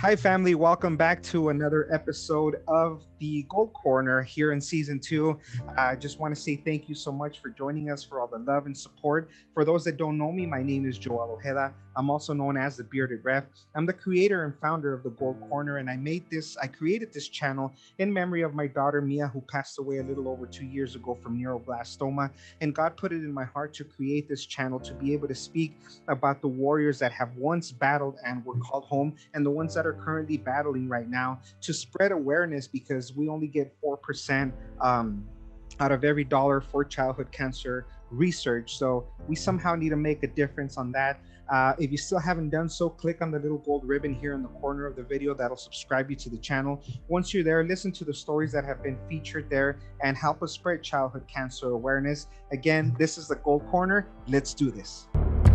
Hi, family. Welcome back to another episode of the Gold Corner here in season two. I just want to say thank you so much for joining us, for all the love and support. For those that don't know me, my name is Joel Ojeda. I'm also known as the Bearded Ref. I'm the creator and founder of the Gold Corner, and I created this channel in memory of my daughter Mia, who passed away a little over 2 years ago from neuroblastoma. And God put it in my heart to create this channel to be able to speak about the warriors that have once battled and were called home, and the ones that are currently battling right now, to spread awareness, because we only get 4% out of every dollar for childhood cancer research. So we somehow need to make a difference on that. If you still haven't done so, click on the little gold ribbon here in the corner of the video. That'll subscribe you to the channel. Once you're there, listen to the stories that have been featured there and help us spread childhood cancer awareness. Again, this is the Gold Corner. Let's do this.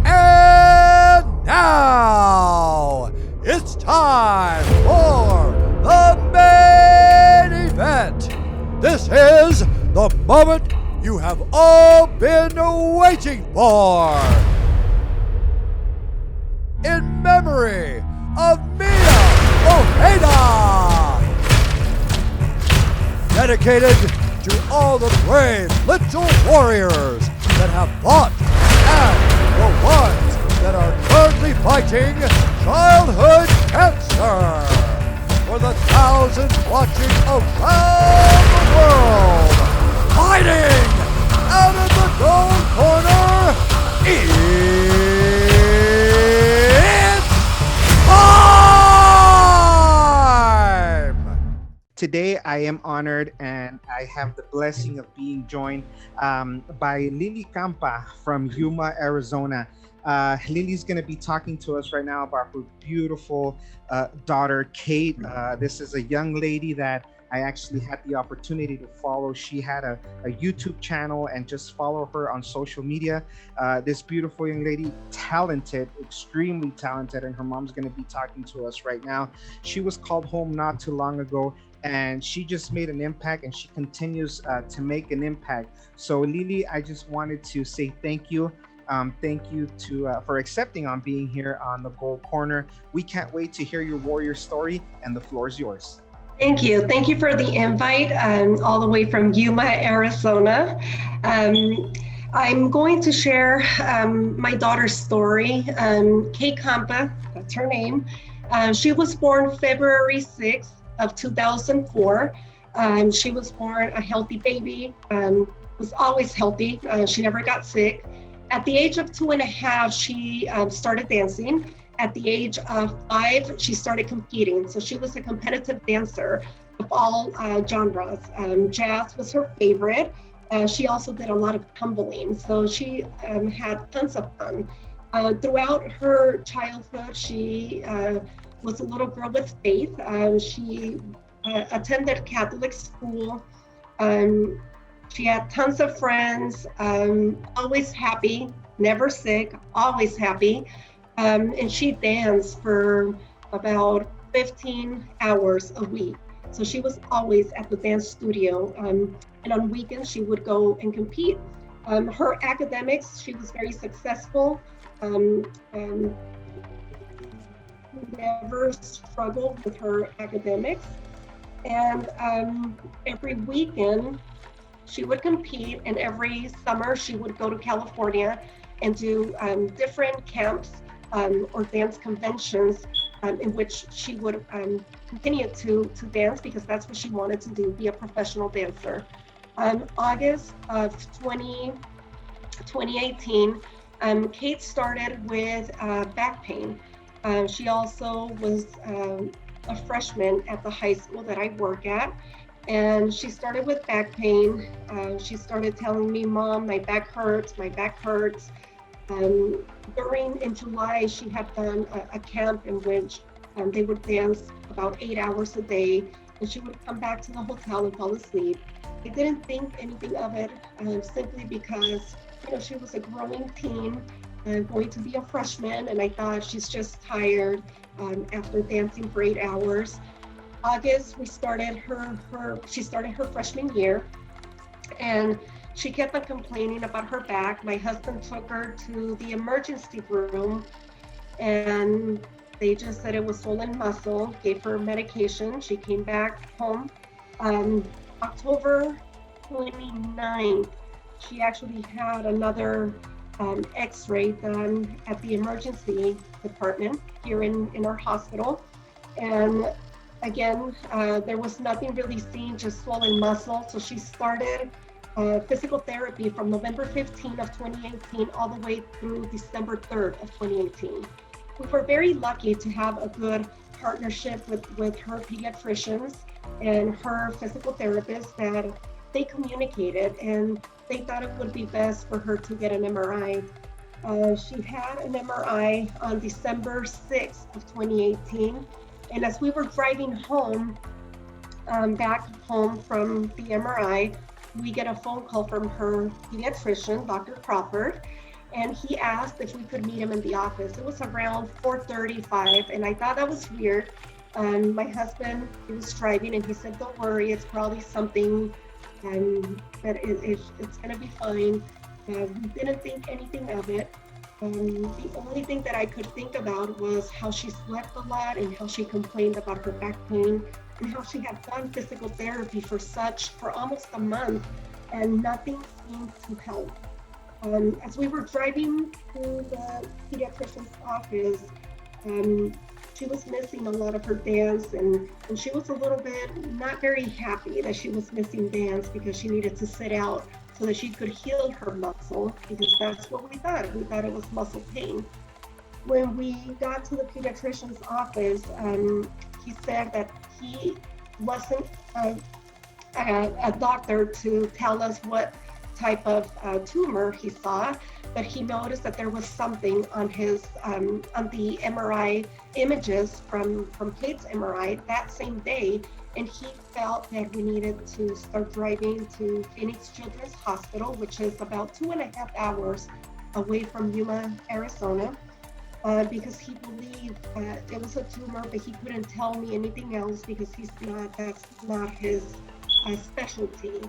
And now it's time for the main event. This is the moment you have all been waiting for. In memory of Mia Ojeda. Dedicated to all the brave little warriors that have fought and the ones that are currently fighting childhood cancer. For the thousands watching around the world, fighting out of the Gold Corner, it's time! Today, I am honored and I have the blessing of being joined by Lili Campa from Yuma, Arizona. Lily's going to be talking to us right now about her beautiful daughter, Kate. This is a young lady that I actually had the opportunity to follow. She had a YouTube channel, and just follow her on social media. This beautiful young lady, talented, extremely talented, and her mom's going to be talking to us right now. She was called home not too long ago, and she just made an impact, and she continues to make an impact. So Lili, I just wanted to say thank you. Thank you for accepting on being here on the Gold Corner. We can't wait to hear your warrior story, and the floor is yours. Thank you. Thank you for the invite, all the way from Yuma, Arizona. I'm going to share my daughter's story. Kate Campa, that's her name. She was born February 6th of 2004. She was born a healthy baby, was always healthy. She never got sick. At the age of 2.5, she started dancing. At the age of 5, she started competing. So she was a competitive dancer of all genres. Jazz was her favorite. She also did a lot of tumbling. So she had tons of fun. Throughout her childhood, she was a little girl with faith. She attended Catholic school. She had tons of friends, always happy, never sick, always happy. And she danced for about 15 hours a week. So she was always at the dance studio. And on weekends, she would go and compete. Her academics, she was very successful. Never struggled with her academics. And every weekend, she would compete, and every summer she would go to California and do different camps or dance conventions in which she would continue to dance, because that's what she wanted to do, be a professional dancer. August of 2018, Kate started with back pain. She also was a freshman at the high school that I work at. And she started with back pain. She started telling me, "Mom, my back hurts, my back hurts." In July, she had done a camp in which they would dance about 8 hours a day, and she would come back to the hotel and fall asleep. I didn't think anything of it, simply because she was a growing teen, going to be a freshman, and I thought she's just tired after dancing for 8 hours. August, she started her freshman year, and she kept on complaining about her back. My husband took her to the emergency room, and They just said it was swollen muscle, gave her medication. She came back home. October 29th, she actually had another x-ray done at the emergency department here in our hospital. And again, there was nothing really seen, just swollen muscle. So she started physical therapy from November 15th of 2018 all the way through December 3rd of 2018. We were very lucky to have a good partnership with her pediatricians and her physical therapist, that they communicated and they thought it would be best for her to get an MRI. She had an MRI on December 6th of 2018. And as we were driving home, back home from the MRI, we get a phone call from her pediatrician, Dr. Crawford, and he asked if we could meet him in the office. It was around 4:35, and I thought that was weird. My husband, he was driving, and he said, "Don't worry, it's probably something that it's gonna be fine." We didn't think anything of it. The only thing that I could think about was how she slept a lot and how she complained about her back pain and how she had done physical therapy for almost a month and nothing seemed to help. As we were driving through the pediatrician's office, she was missing a lot of her dance, and she was a little bit not very happy that she was missing dance because she needed to sit out so that she could heal her muscle, because that's what we thought. We thought it was muscle pain. When we got to the pediatrician's office, he said that he wasn't a doctor to tell us what type of tumor he saw, but he noticed that there was something on his on the MRI images from Kate's MRI that same day, and he felt that we needed to start driving to Phoenix Children's Hospital, which is about 2.5 hours away from Yuma, Arizona, because he believed it was a tumor, but he couldn't tell me anything else because that's not his specialty.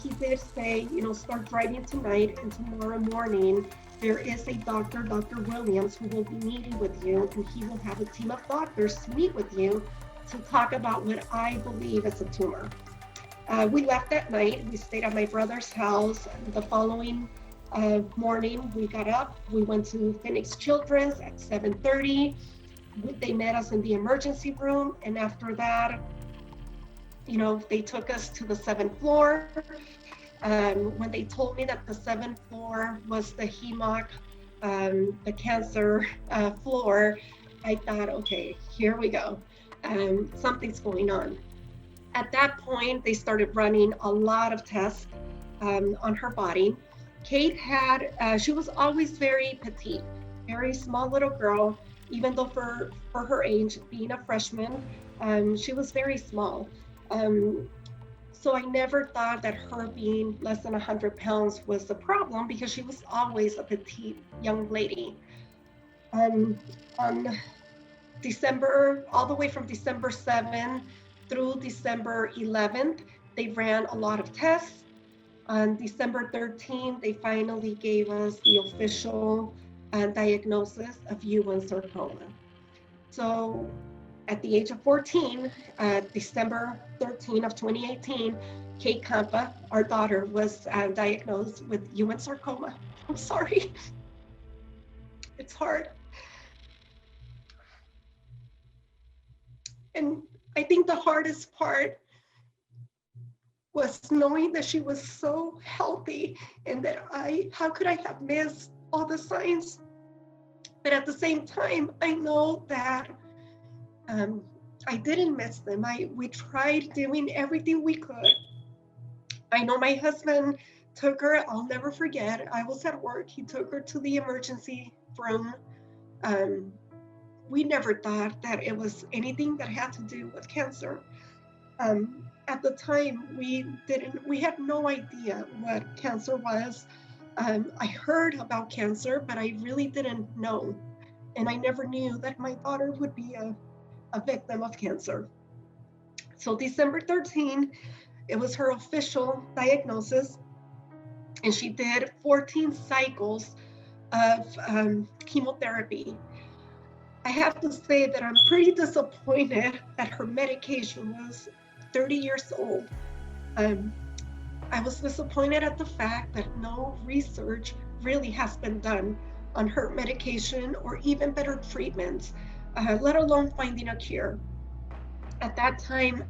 He did say, start driving tonight, and tomorrow morning there is a Dr. Williams, who will be meeting with you, and he will have a team of doctors to meet with you to talk about what I believe is a tumor. We left that night. We stayed at my brother's house. The following morning, we got up. We went to Phoenix Children's at 7:30. They met us in the emergency room, and after that, they took us to the 7th floor. When they told me that the 7th floor was the HEMOC, the cancer floor, I thought, okay, here we go. Something's going on. At that point, they started running a lot of tests on her body. Kate she was always very petite, very small little girl, even though for her age, being a freshman, she was very small. So I never thought that her being less than 100 pounds was the problem, because she was always a petite young lady. On December, all the way from December 7th through December 11th, they ran a lot of tests. On December 13th, they finally gave us the official diagnosis of Yuma sarcoma. So at the age of 14, December 13th of 2018, Kate Campa, our daughter, was diagnosed with Yuma sarcoma. I'm sorry. It's hard. And I think the hardest part was knowing that she was so healthy, and that how could I have missed all the signs? But at the same time, I know that I didn't miss them. We tried doing everything we could. I know my husband took her, I'll never forget, I was at work, he took her to the emergency room. We never thought that it was anything that had to do with cancer. At the time, we had no idea what cancer was. I heard about cancer, but I really didn't know. And I never knew that my daughter would be a victim of cancer. So December 13th, it was her official diagnosis, and she did 14 cycles of chemotherapy. I have to say that I'm pretty disappointed that her medication was 30 years old. Um, I was disappointed at the fact that no research really has been done on her medication or even better treatments, let alone finding a cure. At that time,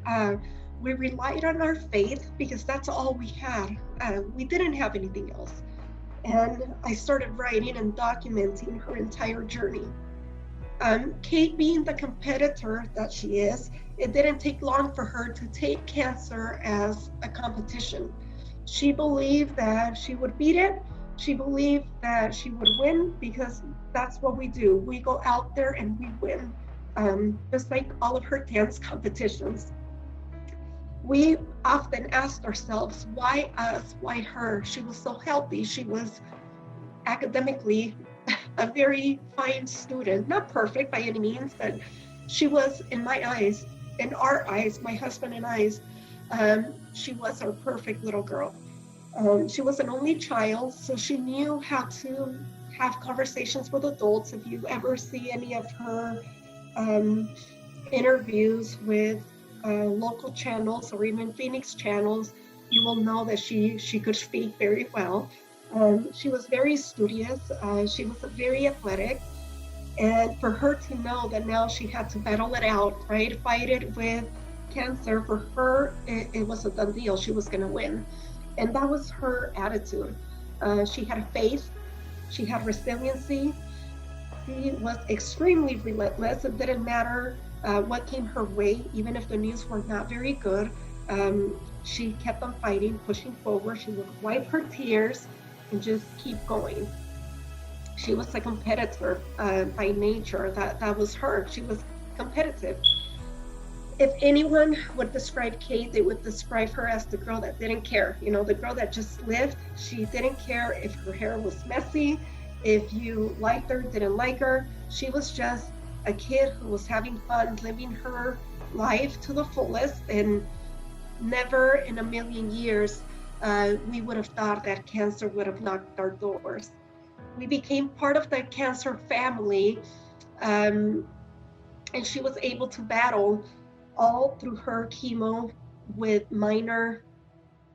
we relied on our faith because that's all we had. We didn't have anything else. And I started writing and documenting her entire journey. Kate, being the competitor that she is, it didn't take long for her to take cancer as a competition. She believed that she would beat it. She believed that she would win because that's what we do. We go out there and we win, just like all of her dance competitions. We often asked ourselves, why us? Why her? She was so healthy. She was academically a very fine student, not perfect by any means, but she was, in my eyes, in our eyes, my husband and I's, she was our perfect little girl. She was an only child, so she knew how to have conversations with adults. If you ever see any of her interviews with local channels or even Phoenix channels, you will know that she could speak very well. She was very studious. She was very athletic. And for her to know that now she had to battle it out, right? Fight it with cancer, for her, it was a done deal. She was going to win. And that was her attitude. She had faith. She had resiliency. She was extremely relentless. It didn't matter what came her way, even if the news were not very good. She kept on fighting, pushing forward. She would wipe her tears and just keep going. She was a competitor by nature. That was her. She was competitive. If anyone would describe Kate, they would describe her as the girl that didn't care. You know, the girl that just lived. She didn't care if her hair was messy, if you liked her, didn't like her. She was just a kid who was having fun, living her life to the fullest, and never in a million years we would have thought that cancer would have knocked our doors. We became part of the cancer family, and she was able to battle all through her chemo with minor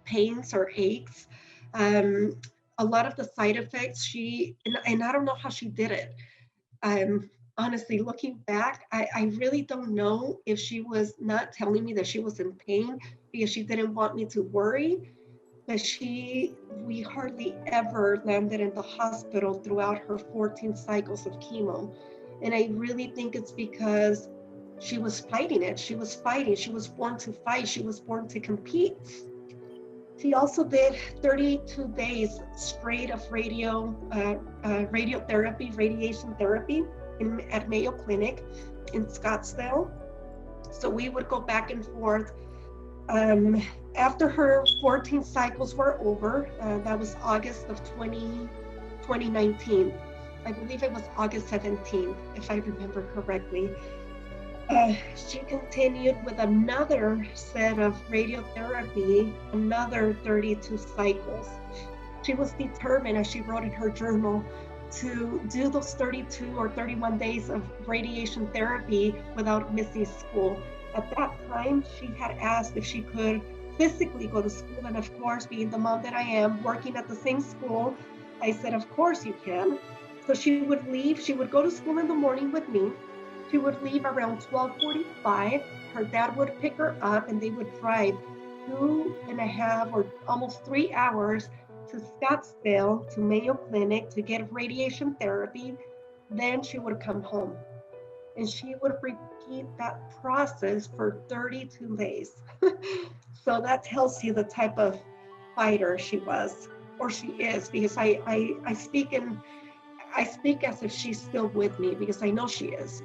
pains or aches. Um, a lot of the side effects, and I don't know how she did it. Honestly, looking back, I really don't know if she was not telling me that she was in pain because she didn't want me to worry. But we hardly ever landed in the hospital throughout her 14 cycles of chemo. And I really think it's because she was fighting it. She was fighting. She was born to fight. She was born to compete. She also did 32 days straight of radiotherapy, radiation therapy at Mayo Clinic in Scottsdale. So we would go back and forth. After her 14 cycles were over, that was August of 2019. I believe it was August 17th, if I remember correctly. She continued with another set of radiotherapy, another 32 cycles. She was determined, as she wrote in her journal, to do those 32 or 31 days of radiation therapy without missing school. At that time, she had asked if she could physically go to school. And of course, being the mom that I am, working at the same school, I said, of course you can. So she would leave. She would go to school in the morning with me. She would leave around 12:45. Her dad would pick her up and they would drive 2.5 or almost 3 hours to Scottsdale, to Mayo Clinic to get radiation therapy. Then she would come home. And she would repeat that process for 32 days. So that tells you the type of fighter she was, or she is, because I speak as if she's still with me, because I know she is.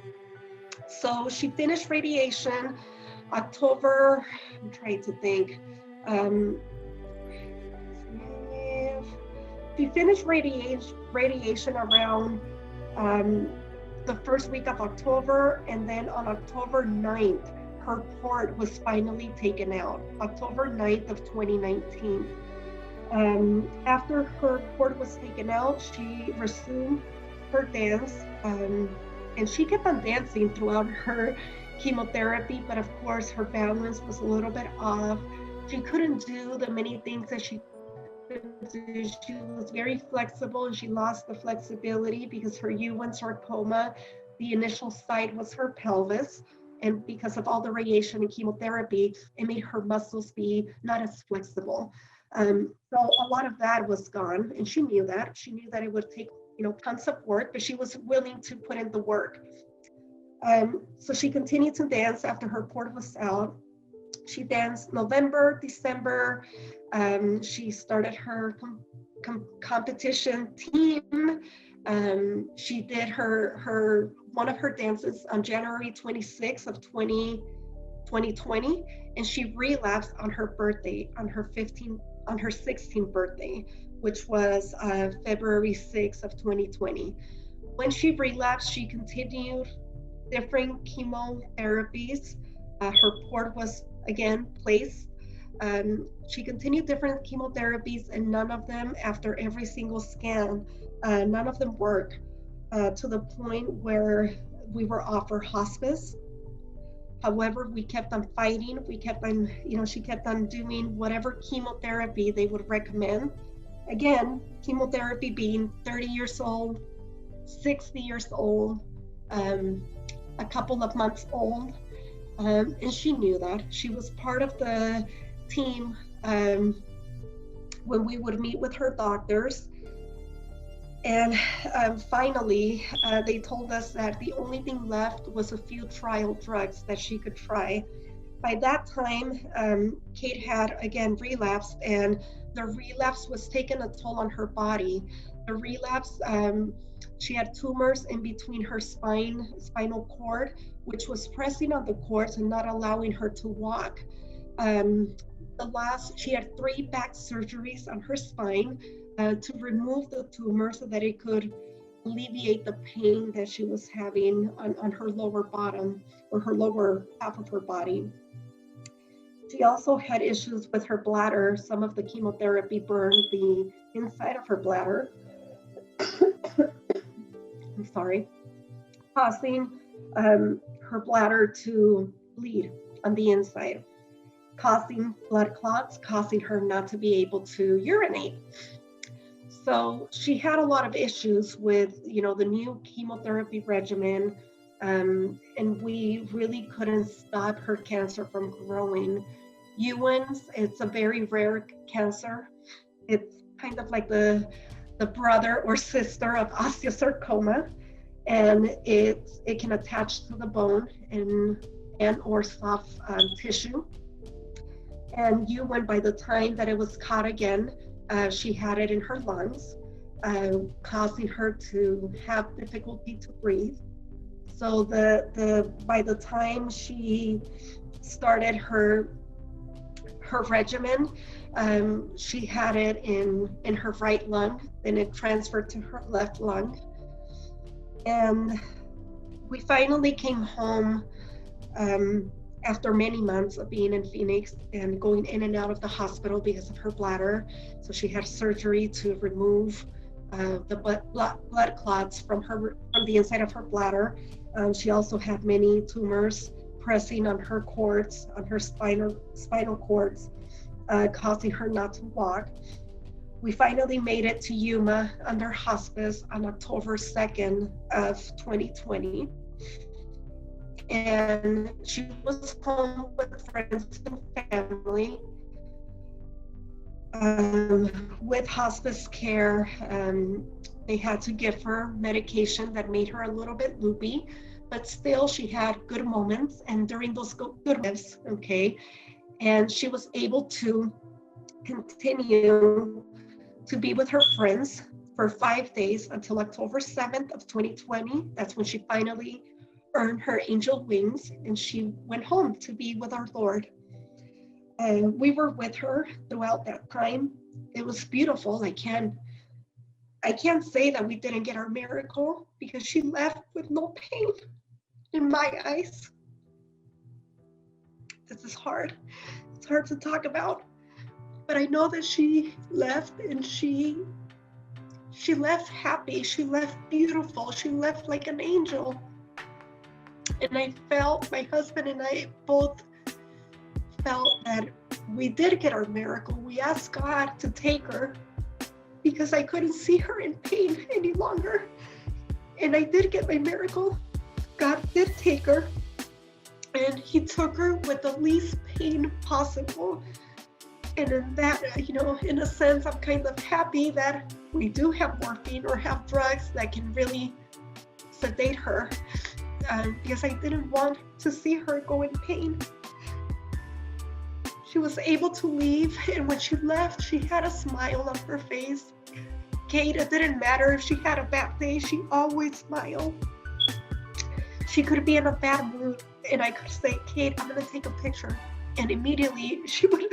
So she finished radiation October, I'm trying to think. She finished radiation around the first week of October, and then on October 9th, her port was finally taken out, October 9th of 2019. After her port was taken out, she resumed her dance, and And she kept on dancing throughout her chemotherapy, but of course her balance was a little bit off. She couldn't do the many things that she could do. She was very flexible, and she lost the flexibility because her U1 sarcoma, the initial site was her pelvis. And because of all the radiation and chemotherapy, it made her muscles be not as flexible. So a lot of that was gone, and she knew that. She knew that it would take, tons of work, but she was willing to put in the work. So she continued to dance after her port was out. She danced November, December. She started her competition team. She did her one of her dances on January 26th of 2020, and she relapsed on her birthday, on her 16th birthday, which was February 6th of 2020. When she relapsed, she continued different chemotherapies. Her port was again placed. She continued different chemotherapies, and none of them, after every single scan, none of them worked, to the point where we were offered hospice. However, we kept on fighting. We kept on, she kept on doing whatever chemotherapy they would recommend. Again, chemotherapy being 30 years old, 60 years old, a couple of months old. And she knew that. She was part of the team when we would meet with her doctors. And finally, they told us that the only thing left was a few trial drugs that she could try. By that time, Kate had again relapsed, and the relapse was taking a toll on her body. The relapse, she had tumors in between her spinal cord, which was pressing on the cords and not allowing her to walk. She had 3 back surgeries on her spine to remove the tumor so that it could alleviate the pain that she was having on her lower bottom, or her lower half of her body. She also had issues with her bladder. Some of the chemotherapy burned the inside of her bladder. I'm sorry, causing her bladder to bleed on the inside, causing blood clots, causing her not to be able to urinate. So she had a lot of issues with, the new chemotherapy regimen, and we really couldn't stop her cancer from growing. Ewing's, it's a very rare cancer. It's kind of like the brother or sister of osteosarcoma, and it can attach to the bone and or soft tissue. And Ewing, by the time that it was caught again, she had it in her lungs, causing her to have difficulty to breathe. So by the time she started her regimen, she had it in her right lung, then it transferred to her left lung. And we finally came home after many months of being in Phoenix and going in and out of the hospital because of her bladder. So she had surgery to remove the blood clots from the inside of her bladder. She also had many tumors pressing on her cords, on her spinal cords, causing her not to walk. We finally made it to Yuma under hospice on October 2nd of 2020. And she was home with friends and family. With hospice care, they had to give her medication that made her a little bit loopy, but still she had good moments, and during those good moments, and she was able to continue to be with her friends for 5 days until October 7th of 2020. That's when she finally earned her angel wings, and she went home to be with our Lord. And we were with her throughout that time. It was beautiful. I can't say that we didn't get our miracle, because she left with no pain in my eyes. This is hard. It's hard to talk about, but I know that she left, and she left happy. She left beautiful. She left like an angel. And my husband and I both felt that we did get our miracle. We asked God to take her because I couldn't see her in pain any longer. And I did get my miracle. God did take her, and he took her with the least pain possible. And in that, in a sense, I'm kind of happy that we do have morphine or have drugs that can really sedate her, because I didn't want to see her go in pain. She was able to leave, and when she left, she had a smile on her face. Kate, it didn't matter if she had a bad day, she always smiled. She could be in a bad mood, and I could say, Kate, I'm gonna take a picture. And immediately she would,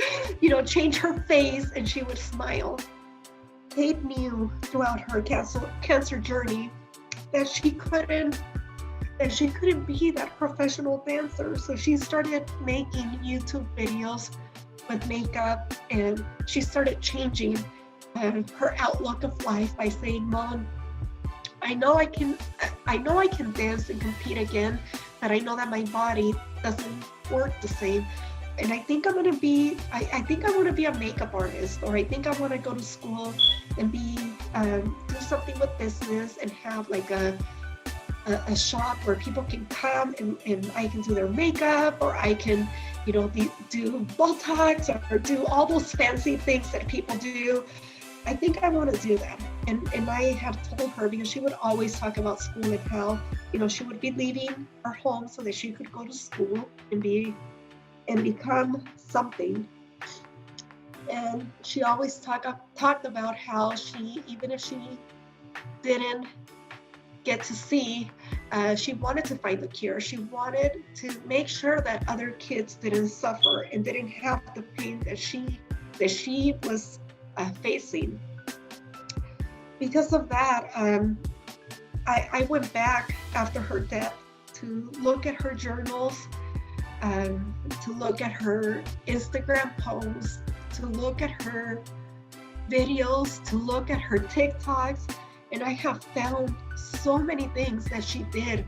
change her face and she would smile. Kate knew throughout her cancer journey that she couldn't be that professional dancer. So she started making YouTube videos with makeup, and she started changing her outlook of life by saying, Mom, I know I can dance and compete again, but I know that my body doesn't work the same. And I think I want to be a makeup artist, or I think I want to go to school and do something with business and have like a shop where people can come and I can do their makeup, or I can, do Botox or do all those fancy things that people do. I think I want to do that. And I have told her, because she would always talk about school and how, she would be leaving her home so that she could go to school and become something. And she always talked about how even if she didn't get to see, she wanted to find the cure. She wanted to make sure that other kids didn't suffer and didn't have the pain that she was facing. Because of that, I went back after her death to look at her journals, to look at her Instagram posts, to look at her videos, to look at her TikToks, and I have found so many things that she did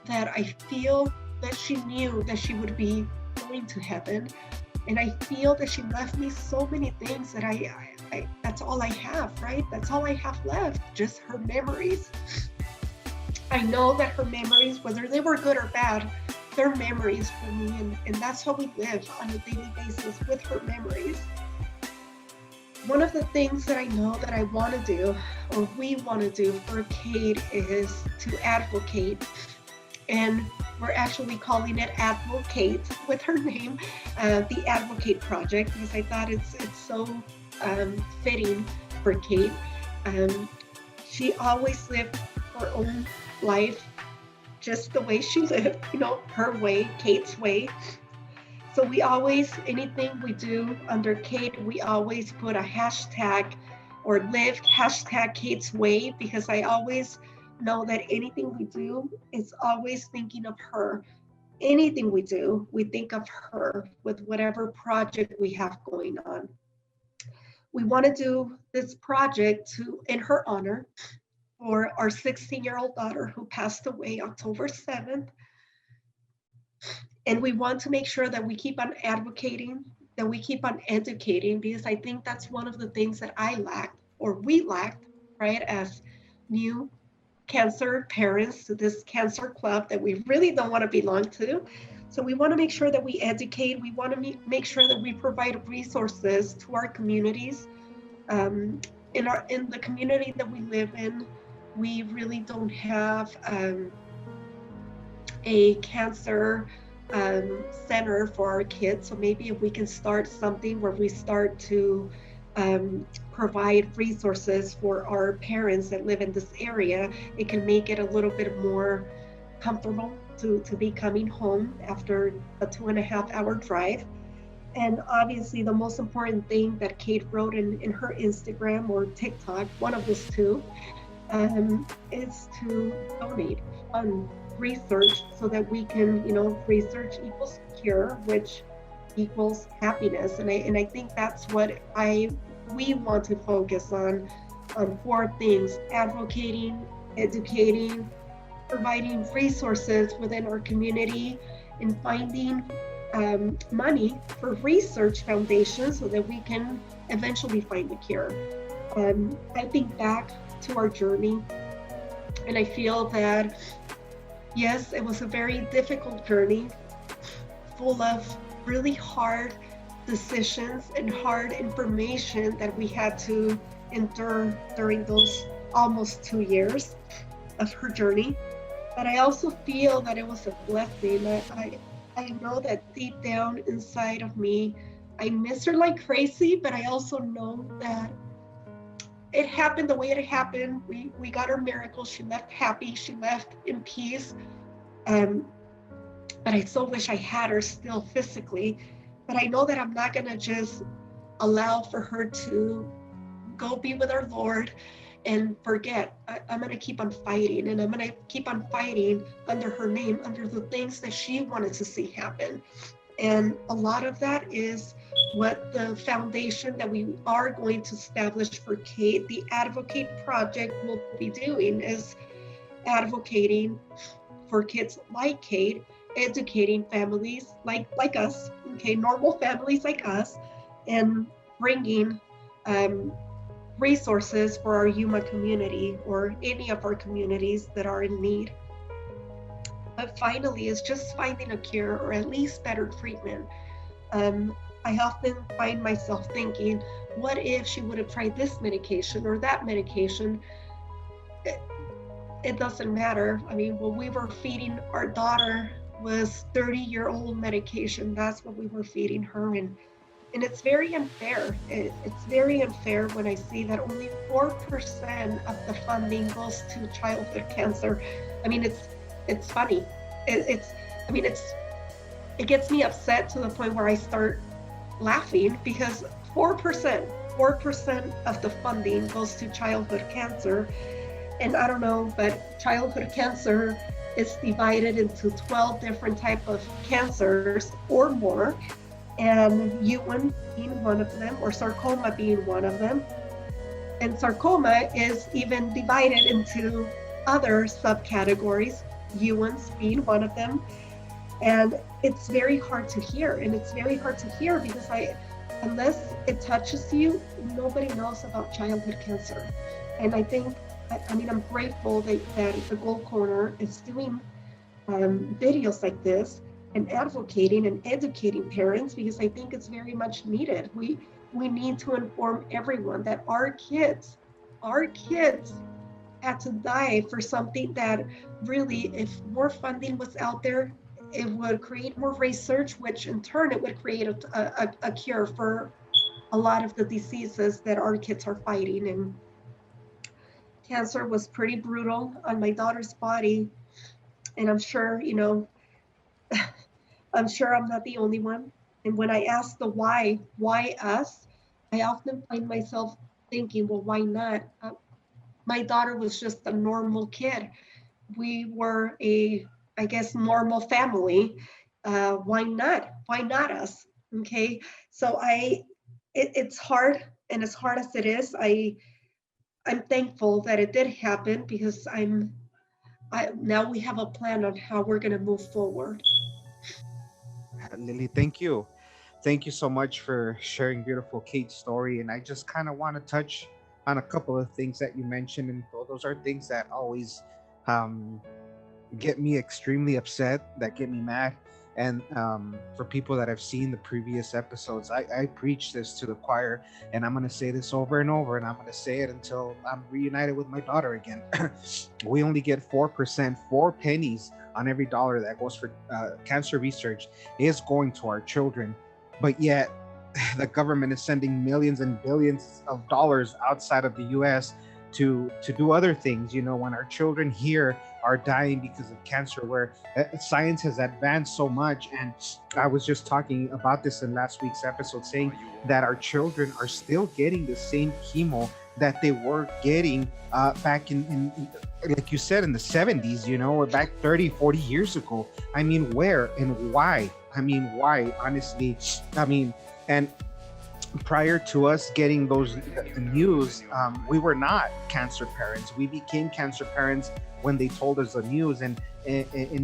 that I feel that she knew that she would be going to heaven. And I feel that she left me so many things that I that's all I have, right? That's all I have left, just her memories. I know that her memories, whether they were good or bad, they're memories for me, and that's how we live on a daily basis, with her memories. One of the things that I know that I want to do, or we want to do for Kate, is to advocate. And we're actually calling it Advocate with her name, the Advocate Project, because I thought it's so fitting for Kate. She always lived her own life just the way she lived, her way, Kate's way. So we always, anything we do under Kate, we always put a hashtag or live hashtag Kate's way, because I always know that anything we do is always thinking of her. Anything we do, we think of her with whatever project we have going on. We want to do this project in her honor for our 16-year-old daughter who passed away October 7th. And we want to make sure that we keep on advocating, that we keep on educating, because I think that's one of the things that I lacked, or we lacked, right, as new cancer parents to this cancer club that we really don't want to belong to. So we want to make sure that we educate. We want to make sure that we provide resources to our communities. In the community that we live in, we really don't have a cancer center for our kids. So maybe if we can start something where we start to provide resources for our parents that live in this area, it can make it a little bit more comfortable to be coming home after a 2.5-hour drive. And obviously the most important thing that Kate wrote in her Instagram or TikTok, one of those two, is to donate, fund research, so that we can, research equals cure, which equals happiness. And I think that's what we want to focus on 4 things: advocating, educating, providing resources within our community and finding money for research foundations so that we can eventually find a cure. I think back to our journey, and I feel that, yes, it was a very difficult journey, full of really hard decisions and hard information that we had to endure during those almost 2 years of her journey. But I also feel that it was a blessing. I know that deep down inside of me, I miss her like crazy, but I also know that it happened the way it happened. We got her miracle. She left happy. She left in peace. But I so wish I had her still physically. But I know that I'm not going to just allow for her to go be with our Lord and forget. I'm going to keep on fighting, and I'm going to keep on fighting under her name, under the things that she wanted to see happen. And a lot of that is what the foundation that we are going to establish for Kate, the Advocate Project, will be doing, is advocating for kids like Kate, educating families like us, okay, normal families like us, and bringing resources for our Yuma community or any of our communities that are in need. But finally, it's just finding a cure or at least better treatment. I often find myself thinking, what if she would have tried this medication or that medication? It doesn't matter. I mean, what we were feeding our daughter was 30-year-old medication. That's what we were feeding her. And it's very unfair. It's very unfair when I see that only 4% of the funding goes to childhood cancer. I mean, it's funny. It gets me upset to the point where I start laughing, because 4% of the funding goes to childhood cancer. And I don't know, but childhood cancer is divided into 12 different types of cancers or more, and Yuma being one of them, or sarcoma being one of them. And sarcoma is even divided into other subcategories, Ewans being one of them. And it's very hard to hear. And it's very hard to hear because unless it touches you, nobody knows about childhood cancer. And I think, I'm grateful that the Gold Corner is doing videos like this and advocating and educating parents, because I think it's very much needed. We need to inform everyone that our kids had to die for something that really, if more funding was out there, it would create more research, which in turn it would create a cure for a lot of the diseases that our kids are fighting. And cancer was pretty brutal on my daughter's body. And I'm sure, I'm sure I'm not the only one. And when I ask the why us, I often find myself thinking, well, why not? My daughter was just a normal kid. We were I guess, normal family. Why not? Why not us? Okay. So it's hard. And as hard as it is, I'm thankful that it did happen, because now we have a plan on how we're going to move forward. Lily, thank you. Thank you so much for sharing beautiful Kate's story. And I just kind of want to touch on a couple of things that you mentioned. And those are things that always get me extremely upset, that get me mad. And for people that have seen the previous episodes, I preach this to the choir, and I'm going to say this over and over, and I'm going to say it until I'm reunited with my daughter again. We only get 4%, 4 pennies on every dollar that goes for cancer research is going to our children. But yet the government is sending millions and billions of dollars outside of the US to do other things, when our children here are dying because of cancer, where science has advanced so much. And I was just talking about this in last week's episode, saying that our children are still getting the same chemo that they were getting back in, like you said, in the 70s, or back 30, 40 years ago. I mean, where and why? Why, honestly? And prior to us getting those news, we were not cancer parents. We became cancer parents when they told us the news. And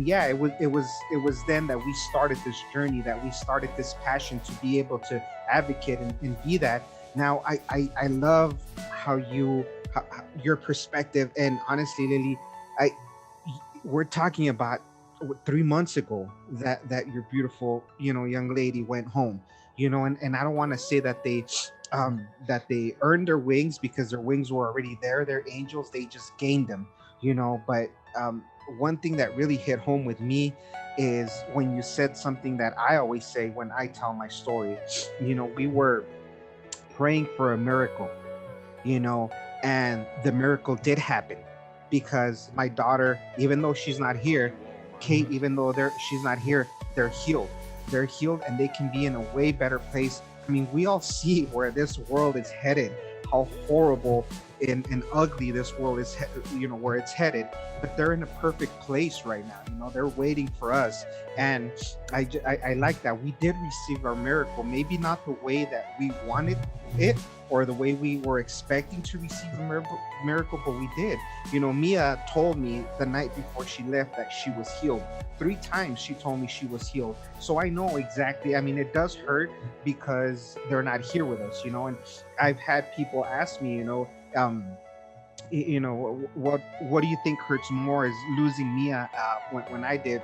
yeah, it was then that we started this journey, that we started this passion to be able to advocate and be that. Now I love how your perspective. And honestly, Lily, I we're talking about 3 months ago that your beautiful, young lady went home, and I don't want to say that they earned their wings, because their wings were already there. They're angels, they just gained them, but one thing that really hit home with me is when you said something that I always say when I tell my story. We were praying for a miracle, you know, and the miracle did happen, because my daughter, even though she's not here, Kate, even though she's not here, they're healed. They're healed, and they can be in a way better place. I mean, we all see where this world is headed, how horrible and ugly this world is, where it's headed. But they're in a perfect place right now. They're waiting for us, and I like that we did receive our miracle. Maybe not the way that we wanted it, or the way we were expecting to receive a miracle, but we did. Mia told me the night before she left that she was healed. 3 times she told me she was healed. So I know exactly. I mean, it does hurt because they're not here with us, and I've had people ask me, what do you think hurts more, is losing Mia when I did,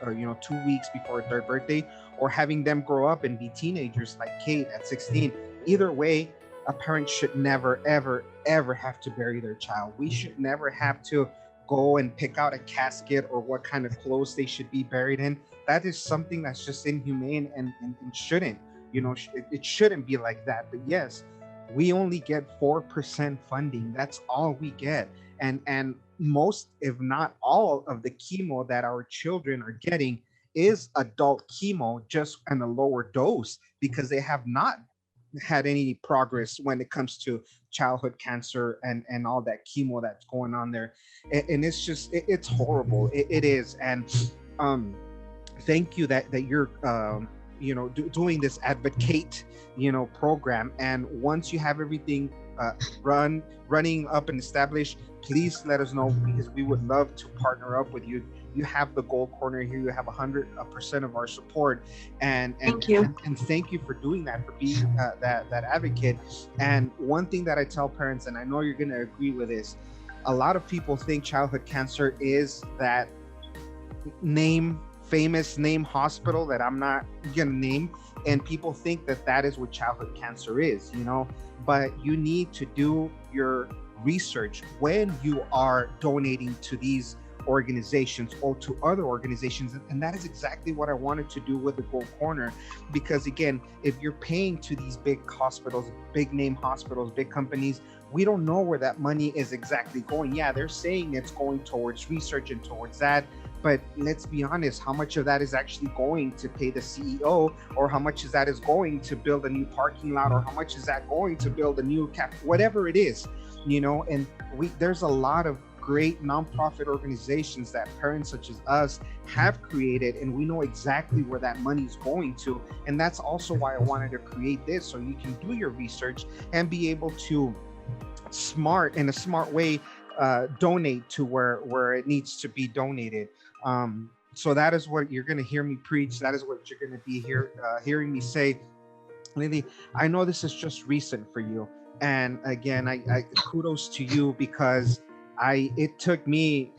2 weeks before her 3rd birthday, or having them grow up and be teenagers like Kate at 16. Either way, a parent should never, ever, ever have to bury their child. We should never have to go and pick out a casket or what kind of clothes they should be buried in. That is something that's just inhumane and shouldn't, it shouldn't be like that. But yes, we only get 4% funding. That's all we get. And most, if not all, of the chemo that our children are getting is adult chemo, just in a lower dose, because they have not had any progress when it comes to childhood cancer and all that chemo that's going on there. And it's just, it's horrible. It is. And thank you that you're doing this advocate program. And once you have everything running up and established, please let us know, because we would love to partner up with you. You have the Gold Corner here. You have 100% of our support, and thank you. And thank you for doing that, for being that advocate. And one thing that I tell parents, and I know you're going to agree with this, a lot of people think childhood cancer is that famous name hospital that I'm not going to name, and people think that is what childhood cancer is, but you need to do your research when you are donating to these organizations or to other organizations. And that is exactly what I wanted to do with the Gold Corner, because again, if you're paying to these big hospitals, big name hospitals, big companies, we don't know where that money is exactly going. Yeah, they're saying it's going towards research and towards that, but let's be honest, how much of that is actually going to pay the CEO, or how much of that is going to build a new parking lot, or how much is that going to build a new whatever it is, and there's a lot of great nonprofit organizations that parents such as us have created, and we know exactly where that money is going to. And that's also why I wanted to create this, so you can do your research and be able to in a smart way donate to where it needs to be donated. So that is what you're going to hear me preach. That is what you're going to be hearing me say. Lily, I know this is just recent for you, and again, I kudos to you, because it took me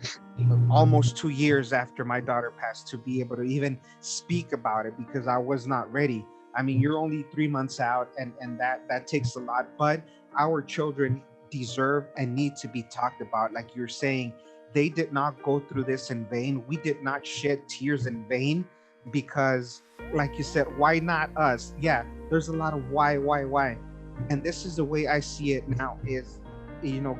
almost 2 years after my daughter passed to be able to even speak about it, because I was not ready. I mean, you're only 3 months out, and that takes a lot, but our children deserve and need to be talked about. Like you're saying, they did not go through this in vain. We did not shed tears in vain, because like you said, why not us? Yeah, there's a lot of why. And this is the way I see it now is,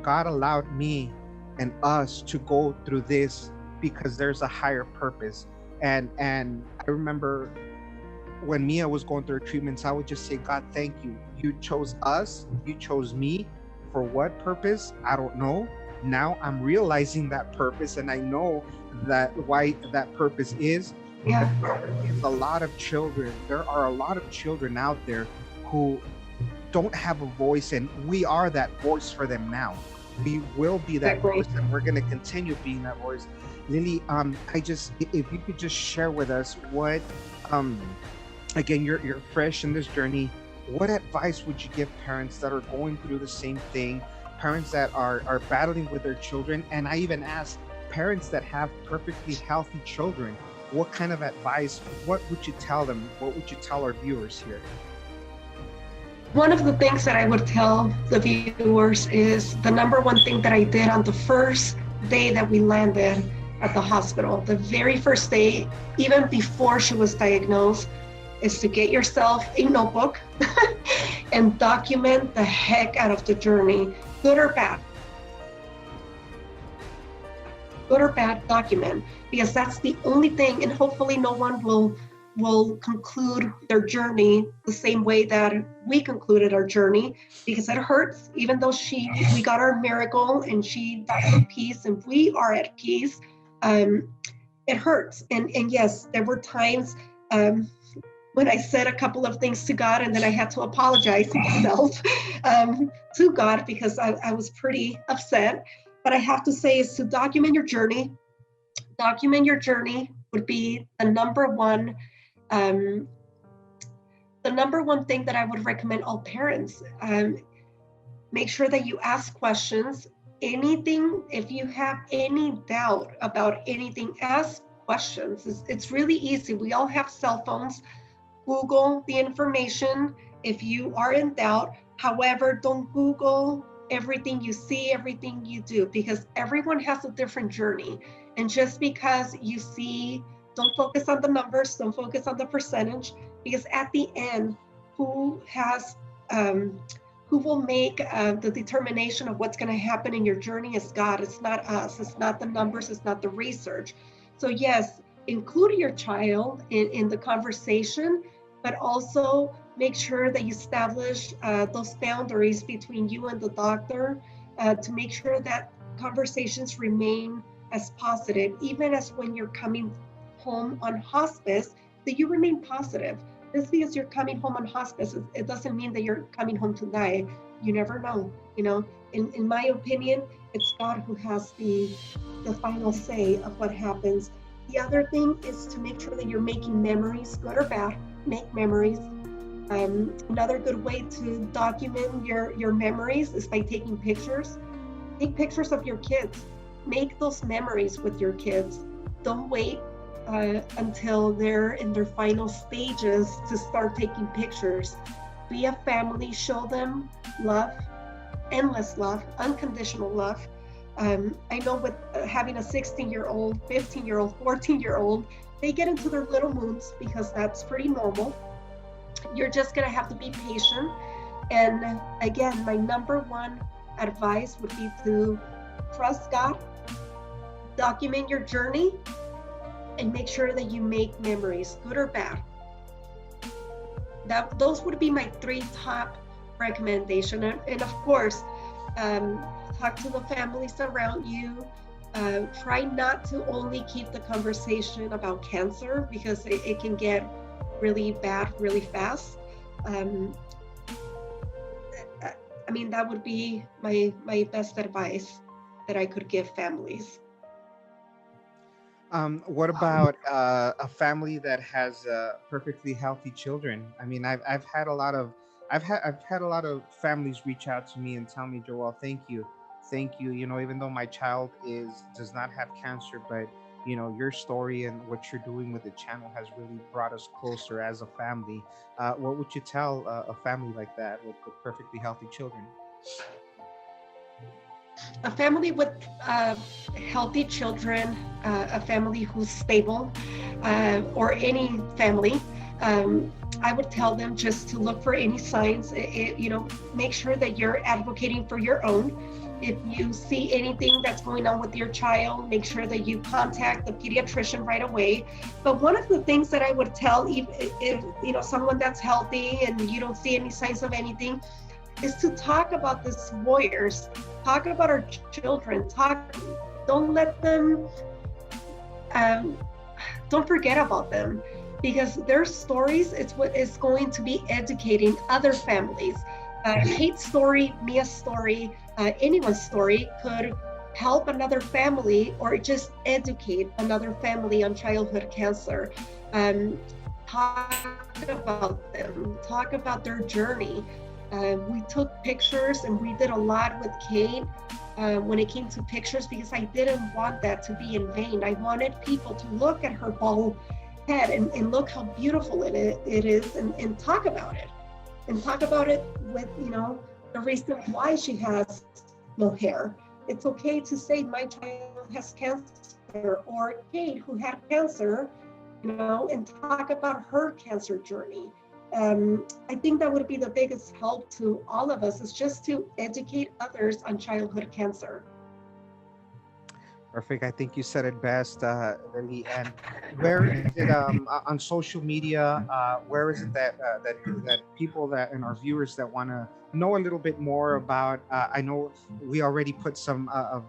God allowed me and us to go through this because there's a higher purpose. And I remember when Mia was going through her treatments, I would just say, God, thank you. You chose us. You chose me. For what purpose? I don't know. Now I'm realizing that purpose, and I know that why that purpose is. Yeah. There are a lot of children out there who don't have a voice, and we are that voice for them now. We will be that Exactly. voice, and we're going to continue being that voice. Lily, if you could just share with us what, um, again, you're fresh in this journey. What advice would you give parents that are going through the same thing, parents that are battling with their children, and I even ask parents that have perfectly healthy children, what kind of advice? What would you tell them? What would you tell our viewers here? One of the things that I would tell the viewers is the number one thing that I did on the first day that we landed at the hospital, the very first day, even before she was diagnosed, is to get yourself a notebook and document the heck out of the journey, good or bad. Good or bad, document, because that's the only thing, and hopefully no one will conclude their journey the same way that we concluded our journey, because it hurts. Even though we got our miracle and she died in peace and we are at peace, it hurts. And yes, there were times when I said a couple of things to God, and then I had to apologize to myself to God, because I was pretty upset. But I have to say is to document your journey. Document your journey would be the number one thing that I would recommend all parents. Make sure that you ask questions. Anything, if you have any doubt about anything, ask questions. It's really easy. We all have cell phones. Google the information if you are in doubt. However, don't Google everything you see, everything you do, because everyone has a different journey. And just because you see, don't focus on the numbers, don't focus on the percentage, because at the end, who will make the determination of what's going to happen in your journey is God. It's not us. It's not the numbers. It's not the research. So yes, include your child in the conversation, but also make sure that you establish those boundaries between you and the doctor to make sure that conversations remain as positive, even as when you're coming home on hospice, that you remain positive. Just because you're coming home on hospice, it doesn't mean that you're coming home to die. You never know. In my opinion, it's God who has the final say of what happens. The other thing is to make sure that you're making memories, good or bad. Make memories. Another good way to document your memories is by taking pictures. Take pictures of your kids. Make those memories with your kids. Don't wait until they're in their final stages to start taking pictures. Be a family, show them love, endless love, unconditional love. I know with having a 16-year-old, 15-year-old, 14-year-old, they get into their little moods because that's pretty normal. You're just gonna have to be patient. And again, my number one advice would be to trust God, document your journey, and make sure that you make memories, good or bad. Those would be my 3 top recommendations. And of course, talk to the families around you. Try not to only keep the conversation about cancer, because it can get really bad really fast. That would be my best advice that I could give families. What about a family that has perfectly healthy children? I've had a lot of families reach out to me and tell me, Joel, thank you. Even though my child does not have cancer, but your story and what you're doing with the channel has really brought us closer as a family. What would you tell a family like that with perfectly healthy children? A family with healthy children, a family who's stable, or any family, I would tell them just to look for any signs. Make sure that you're advocating for your own. If you see anything that's going on with your child, make sure that you contact the pediatrician right away. But one of the things that I would tell, if someone that's healthy and you don't see any signs of anything, is to talk about these warriors, talk about our children, don't let them, don't forget about them, because their stories, it's what is going to be educating other families. Kate's story, Mia's story, anyone's story could help another family or just educate another family on childhood cancer. Um, Talk about them, talk about their journey. We took pictures and we did a lot with Kate when it came to pictures because I didn't want that to be in vain. I wanted people to look at her bald head and look how beautiful it is and talk about it. And talk about it with, the reason why she has no hair. It's okay to say my child has cancer or Kate who had cancer, and talk about her cancer journey. I think that would be the biggest help to all of us is just to educate others on childhood cancer. Perfect. I think you said it best, Lily. And where is it on social media? Where is it that people that and our viewers that want to know a little bit more about? I know we already put some of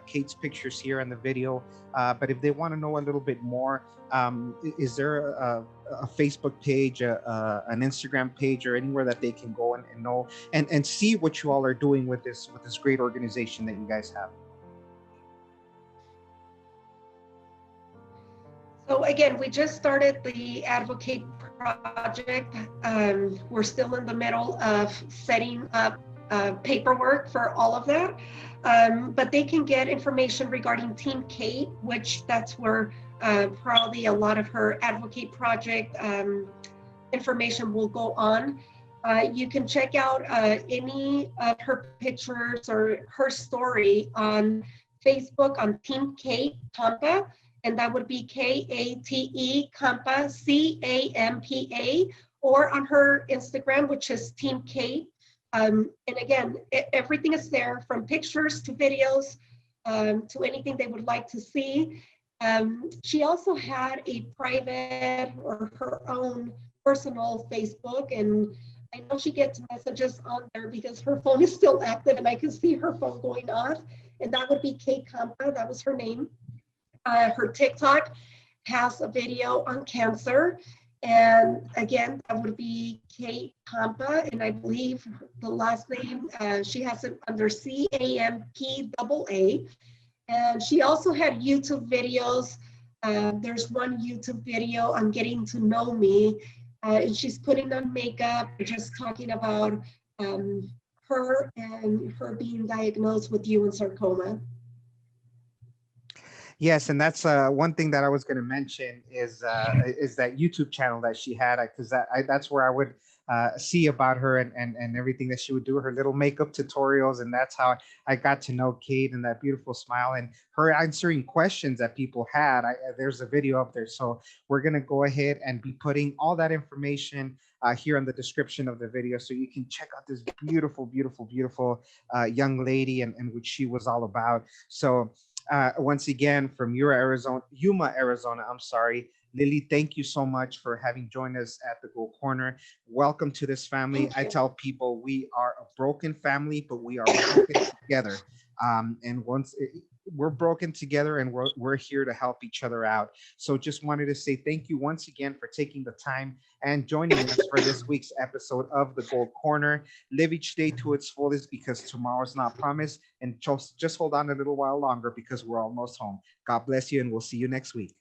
Kate's pictures here in the video, but if they want to know a little bit more, is there a Facebook page, an Instagram page, or anywhere that they can go and know and see what you all are doing with this great organization that you guys have? So again, we just started the Advocate project. We're still in the middle of setting up paperwork for all of that. But they can get information regarding Team Kate, which that's where probably a lot of her Advocate project information will go on. You can check out any of her pictures or her story on Facebook on Team Kate Campa, and that would be Kate Campa, CAMPA, or on her Instagram, which is Team Kate. And again, everything is there from pictures to videos to anything they would like to see. She also had a private or her own personal Facebook, and I know she gets messages on there because her phone is still active and I can see her phone going off, and that would be Kate Campa, that was her name. Her TikTok has a video on cancer, and again, that would be Kate Campa, and I believe the last name, she has it under CAMPAA, and she also had YouTube videos. There's one YouTube video on getting to know me, and she's putting on makeup, just talking about her and her being diagnosed with Yuma sarcoma. Yes, and that's one thing that I was going to mention is that YouTube channel that she had, because that's where I would see about her and everything that she would do, her little makeup tutorials, and that's how I got to know Kate and that beautiful smile and her answering questions that people had. There's a video up there, so we're going to go ahead and be putting all that information here in the description of the video, so you can check out this beautiful, beautiful, beautiful young lady and what she was all about. So. Once again, from Yuma, Arizona, I'm sorry. Lily, thank you so much for having joined us at the Gold Corner. Welcome to this family. I tell people we are a broken family, but we are broken together. And once we're broken together and we're here to help each other out. So just wanted to say thank you once again for taking the time and joining us for this week's episode of the Gold Corner. Live each day to its fullest because tomorrow's not promised. And just hold on a little while longer because we're almost home. God bless you, and we'll see you next week.